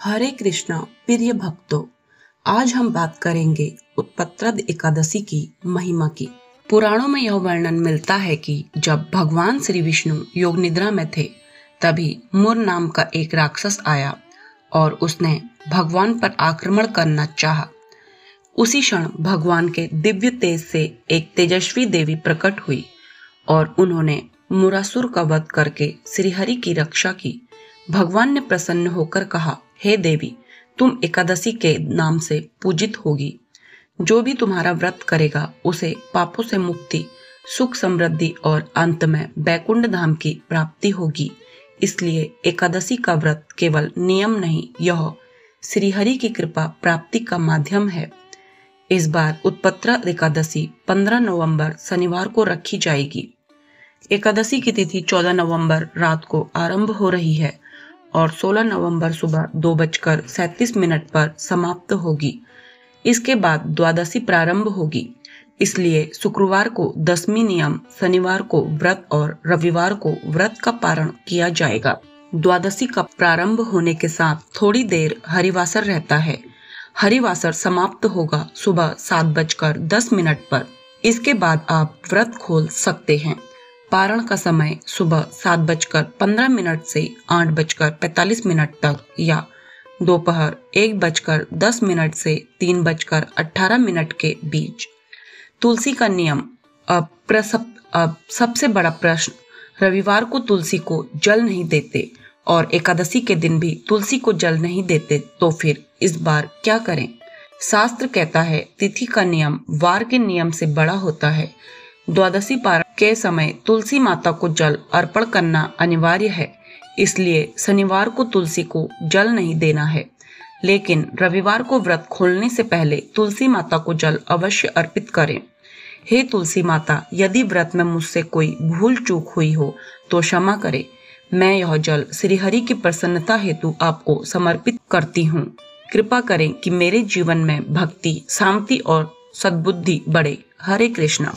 हरे कृष्णा प्रिय भक्तों, आज हम बात करेंगे उत्पत्रद एकादशी की महिमा की। पुराणों में यह वर्णन मिलता है कि जब भगवान श्री विष्णु योग निद्रा में थे, तभी मुर नाम का एक राक्षस आया और उसने भगवान पर आक्रमण करना चाहा। उसी क्षण भगवान के दिव्य तेज से एक तेजस्वी देवी प्रकट हुई और उन्होंने मुरासुर का वध करके श्रीहरि की रक्षा की। भगवान ने प्रसन्न होकर कहा, हे देवी, तुम एकादशी के नाम से पूजित होगी। जो भी तुम्हारा व्रत करेगा उसे पापों से मुक्ति, सुख, समृद्धि और अंत में बैकुंठ धाम की प्राप्ति होगी। इसलिए एकादशी का व्रत केवल नियम नहीं, यह श्रीहरि की कृपा प्राप्ति का माध्यम है। इस बार उत्पत्रद एकादशी 15 नवंबर शनिवार को रखी जाएगी। एकादशी की तिथि 14 नवंबर रात को आरंभ हो रही है और 16 नवंबर सुबह 2:37 पर समाप्त होगी। इसके बाद द्वादशी प्रारंभ होगी। इसलिए शुक्रवार को दशमी नियम, शनिवार को व्रत और रविवार को व्रत का पारण किया जाएगा। द्वादशी का प्रारंभ होने के साथ थोड़ी देर हरिवासर रहता है। हरिवासर समाप्त होगा सुबह 7:10 पर। इसके बाद आप व्रत खोल सकते हैं। पारण का समय सुबह 7:15 से 8:45 तक या दोपहर 1:10 से 3:18 के बीच। तुलसी का नियम। अब सबसे बड़ा प्रश्न, रविवार को तुलसी को जल नहीं देते और एकादशी के दिन भी तुलसी को जल नहीं देते, तो फिर इस बार क्या करें? शास्त्र कहता है, तिथि का नियम वार के नियम से बड़ा होता है। द्वादशी पारण के समय तुलसी माता को जल अर्पण करना अनिवार्य है। इसलिए शनिवार को तुलसी को जल नहीं देना है, लेकिन रविवार को व्रत खोलने से पहले तुलसी माता को जल अवश्य अर्पित करें। हे तुलसी माता, यदि व्रत में मुझसे कोई भूल चूक हुई हो तो क्षमा करें। मैं यह जल श्रीहरि की प्रसन्नता हेतु आपको समर्पित करती हूँ। कृपा करें कि मेरे जीवन में भक्ति, शांति और सद्बुद्धि बढ़े। हरे कृष्णा।